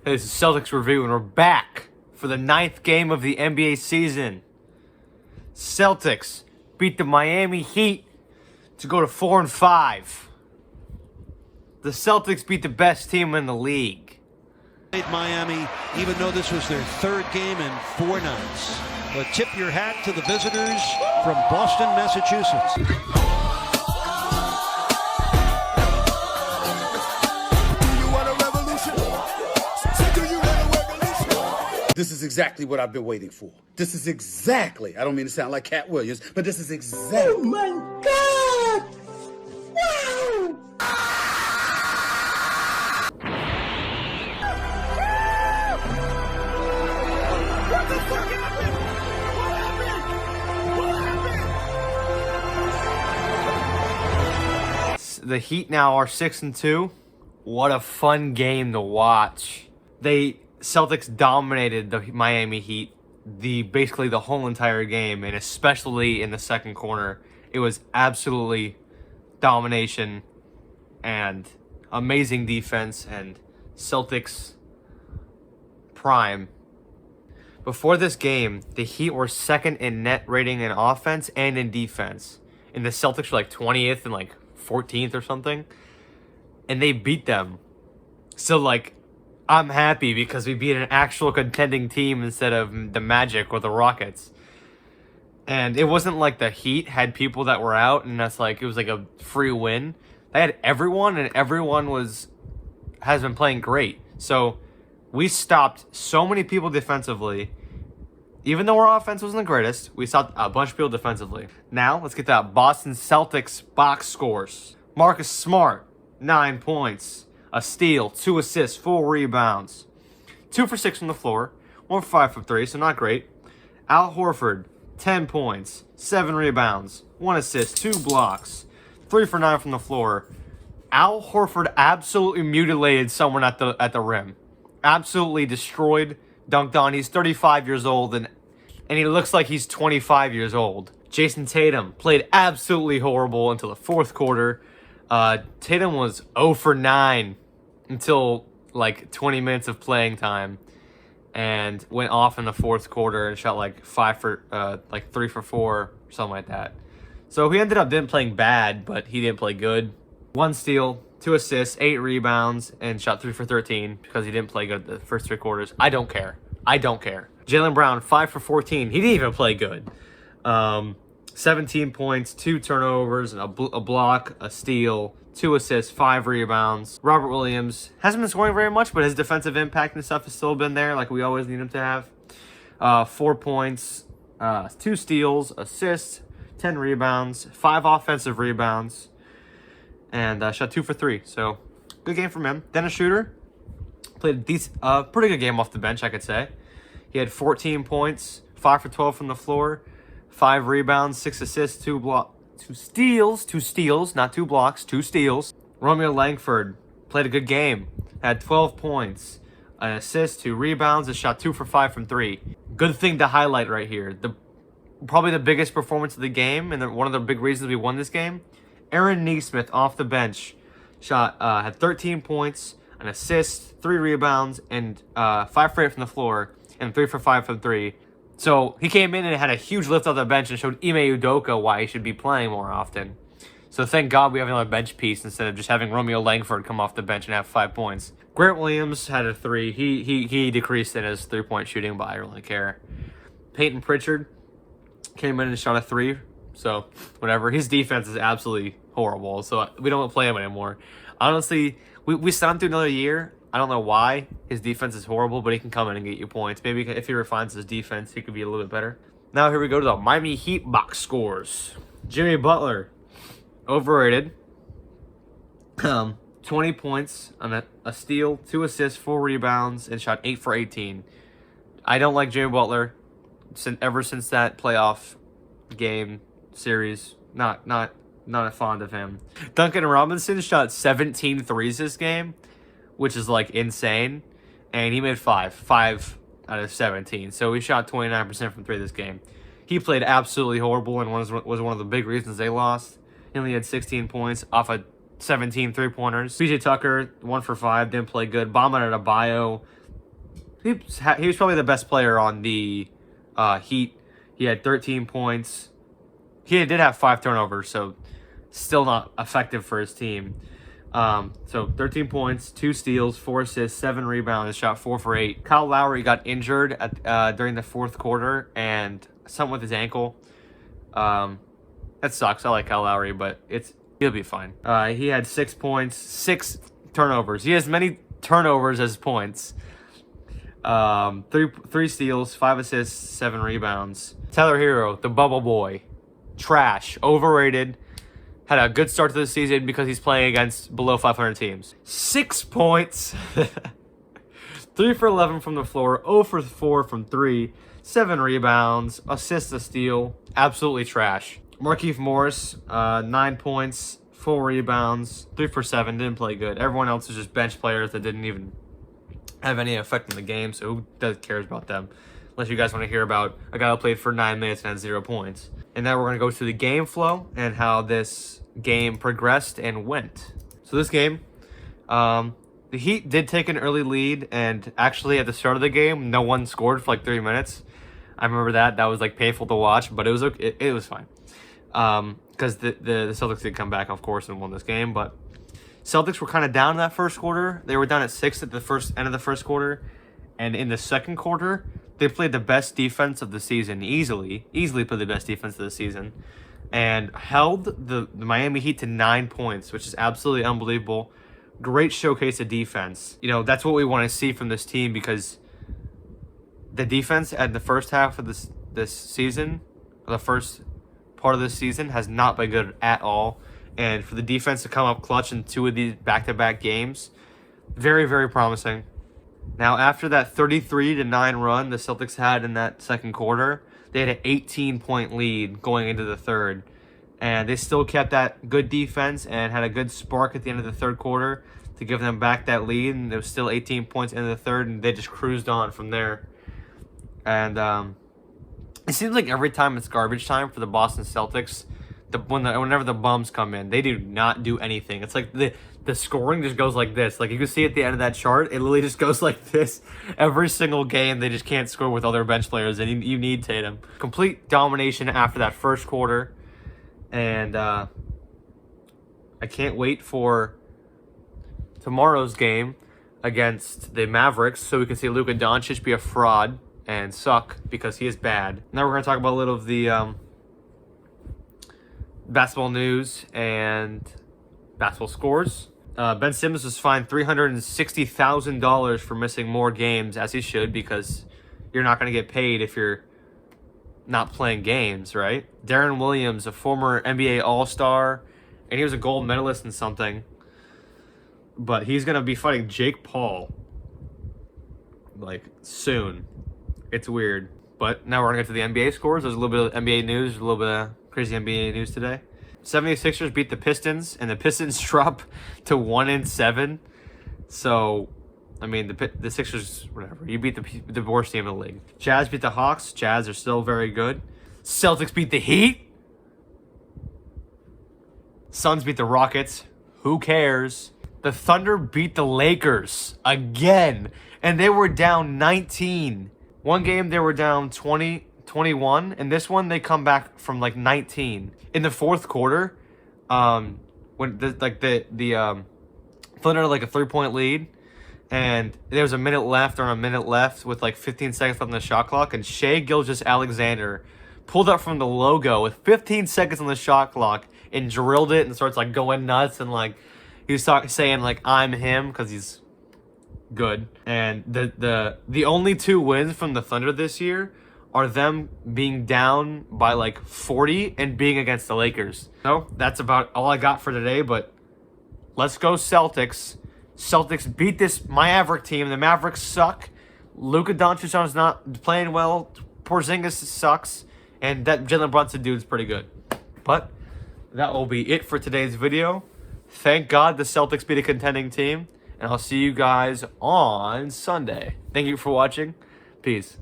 Hey, this is Celtics Review, and we're back for the 9th game of the NBA season. Celtics beat the Miami Heat to go to 4-5. The Celtics beat the best team in the league. Miami, even though this was their third game in 4 nights. But tip your hat to the visitors from Boston, Massachusetts. This is exactly what I've been waiting for. This is exactly, I don't mean to sound like Cat Williams, but this is exactly. Oh my God! Wow! What the fuck happened? What happened? The Heat now are 6-2. What a fun game to watch. Celtics dominated the Miami Heat basically the whole entire game, and especially in the second quarter. It was absolutely domination and amazing defense and Celtics prime. Before this game, the Heat were second in net rating in offense and in defense. And the Celtics were like 20th and like 14th or something. And they beat them. So like, I'm happy because we beat an actual contending team instead of the Magic or the Rockets. And it wasn't like the Heat had people that were out and that's like, it was like a free win. They had everyone, and everyone has been playing great. So we stopped so many people defensively. Even though our offense wasn't the greatest, we stopped a bunch of people defensively. Now, let's get that Boston Celtics box scores. Marcus Smart, 9 points. A steal, 2 assists, 4 rebounds. 2 for 6 from the floor. 1 for 5 from 3, so not great. Al Horford, 10 points, 7 rebounds, 1 assist, 2 blocks. 3 for 9 from the floor. Al Horford absolutely mutilated someone at the rim. Absolutely destroyed, dunked on. He's 35 years old, and he looks like he's 25 years old. Jason Tatum played absolutely horrible until the fourth quarter. Tatum was 0 for 9 until like 20 minutes of playing time, and went off in the fourth quarter and shot like 3 for 4, something like that. So he ended up playing bad, but he didn't play good. 1 steal, 2 assists, 8 rebounds, and shot 3 for 13 because he didn't play good the first 3 quarters. I don't care. Jaylen Brown, 5 for 14. He didn't even play good. 17 points, 2 turnovers, a block, a steal, 2 assists, 5 rebounds. Robert Williams hasn't been scoring very much, but his defensive impact and stuff has still been there, like we always need him to have. 4 points, 2 steals, assists, 10 rebounds, 5 offensive rebounds, and shot 2 for 3. So, good game from him. Dennis Schroeder played a pretty good game off the bench, I could say. He had 14 points, 5 for 12 from the floor, 5 rebounds, 6 assists, 2 steals, not 2 blocks, 2 steals. Romeo Langford played a good game, had 12 points, an assist, 2 rebounds, and shot 2 for 5 from 3. Good thing to highlight right here. Probably the biggest performance of the game, and one of the big reasons we won this game. Aaron Nesmith off the bench had 13 points, an assist, 3 rebounds, and 5 for 8 from the floor, and 3 for 5 from 3. So he came in and had a huge lift off the bench and showed Ime Udoka why he should be playing more often. So thank God we have another bench piece instead of just having Romeo Langford come off the bench and have 5 points. Grant Williams had a 3. He decreased in his 3-point shooting, but I don't really care. Peyton Pritchard came in and shot a 3. So whatever. His defense is absolutely horrible. So we don't play him anymore. Honestly, we signed him through another year. I don't know why. His defense is horrible, but he can come in and get you points. Maybe if he refines his defense, he could be a little bit better. Now here we go to the Miami Heat box scores. Jimmy Butler, overrated. 20 points on a steal, 2 assists, 4 rebounds, and shot 8 for 18. I don't like Jimmy Butler ever since that playoff game series. Not fond of him. Duncan Robinson shot 17 threes this game, which is like insane, and he made 5 out of 17. So he shot 29% from 3 this game. He played absolutely horrible and was one of the big reasons they lost. He only had 16 points off of 17 three-pointers. PJ Tucker, 1 for 5, didn't play good. Bama Adebayo, He was probably the best player on the Heat. He had 13 points. He did have 5 turnovers, so still not effective for his team. So 13 points, 2 steals, 4 assists, 7 rebounds, shot 4 for 8. Kyle Lowry got injured during the fourth quarter and something with his ankle. That sucks. I like Kyle Lowry, but he'll be fine. He had 6 points, 6 turnovers. He has many turnovers as points. 3 steals, 5 assists, 7 rebounds. Tyler Hero, the bubble boy, trash, overrated. Had a good start to the season because he's playing against below 500 teams. 6 points, 3 for 11 from the floor, 0 for 4 from 3, 7 rebounds, assist, a steal. Absolutely trash. Markieff Morris, 9 points, 4 rebounds, 3 for 7. Didn't play good. Everyone else is just bench players that didn't even have any effect on the game, so who cares about them? Unless you guys want to hear about a guy who played for 9 minutes and had 0 points. And now we're going to go through the game flow and how this game progressed and went. So this game, the Heat did take an early lead, and actually at the start of the game, no one scored for like 3 minutes. I remember that. That was like painful to watch, but it was okay. It was fine. Because the Celtics did come back, of course, and won this game. But Celtics were kind of down in that first quarter. They were down at 6 at the end of the first quarter. And in the second quarter, they played the best defense of the season, easily played the best defense of the season, and held the Miami Heat to 9 points, which is absolutely unbelievable. Great showcase of defense. You know, that's what we want to see from this team, because the defense at the first half of this season, or the first part of this season, has not been good at all. And for the defense to come up clutch in 2 of these back-to-back games, very, very promising. Now, after that 33-9 run the Celtics had in that second quarter, they had an 18-point lead going into the third. And they still kept that good defense and had a good spark at the end of the third quarter to give them back that lead. And there was still 18 points in the third, and they just cruised on from there. And it seems like every time it's garbage time for the Boston Celtics, whenever the bums come in, they do not do anything. It's like the scoring just goes like this. Like, you can see at the end of that chart, it literally just goes like this. Every single game, they just can't score with other bench players, and you need Tatum. Complete domination after that first quarter. And I can't wait for tomorrow's game against the Mavericks so we can see Luka Doncic be a fraud and suck because he is bad. Now we're going to talk about a little of the basketball news and basketball scores. Ben Simmons was fined $360,000 for missing more games, as he should, because you're not going to get paid if you're not playing games, right? Darren Williams, a former NBA All-Star, and he was a gold medalist in something, but he's going to be fighting Jake Paul, like, soon. It's weird. But now we're going to get to the NBA scores. There's a little bit of NBA news, a little bit of crazy NBA news today. 76ers beat the Pistons, and the Pistons drop to 1-7. So, I mean, the Sixers, whatever. You beat the worst team in the league. Jazz beat the Hawks. Jazz are still very good. Celtics beat the Heat. Suns beat the Rockets. Who cares? The Thunder beat the Lakers again, and they were down 19. One game they were down 21, and this one they come back from like 19 in the fourth quarter. When the Thunder had like a 3-point lead, and there was a minute left with like 15 seconds left on the shot clock, and Shai Gilgeous-Alexander pulled up from the logo with 15 seconds on the shot clock and drilled it and starts like going nuts, and like he was saying like I'm him because he's good. And the only 2 wins from the Thunder this year are them being down by like 40 and being against the Lakers. So that's about all I got for today, but let's go Celtics. Celtics beat this Maverick team. The Mavericks suck. Luka Doncic is not playing well. Porzingis sucks. And that Jalen Brunson dude's pretty good. But that will be it for today's video. Thank God the Celtics beat a contending team. And I'll see you guys on Sunday. Thank you for watching. Peace.